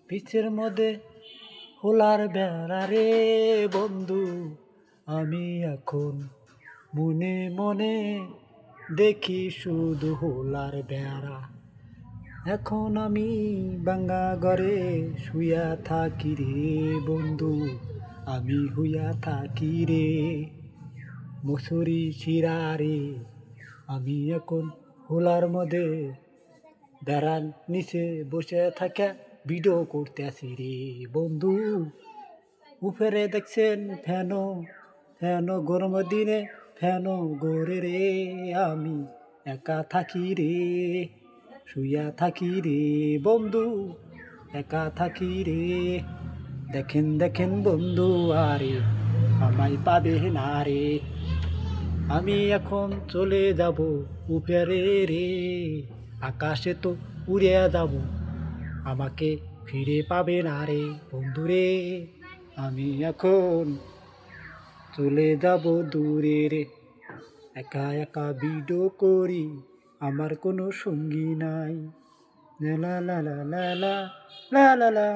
পিছের মধ্যে হোলার বেড়া রে বন্ধু, আমি এখন মনে মনে দেখি শুধু হোলার বেড়া। এখন আমি বাঙ্গা ঘরে শুয়া থাকি রে বন্ধু, আমি হুইয়া থাকি রে মসুরি চিরা রে। আমি এখন হোলার মধ্যে বেড়ার নিচে বসে থাকা ভিডিও করতে আসি রে বন্ধু। উপরে দেখছেন ফ্যানো ফ্যানো গরমের দিনে ফ্যানো গড়ে রে, আমি একা থাকি রে শুইয়া থাকি রে বন্ধু, একা থাকি রে। দেখেন দেখেন বন্ধু আরে আমায় পাবে না রে, আমি এখন চলে যাব উপরে রে, আকাশে তো উড়ে যাব, আমাকে ফিরে পাবে না রে বন্ধু রে। আমি এখন চলে যাব দূরে রে, একা একা ভিডিও করি, আমার কোনো সঙ্গী নাই। লা লা লা লা লা লা লা লা।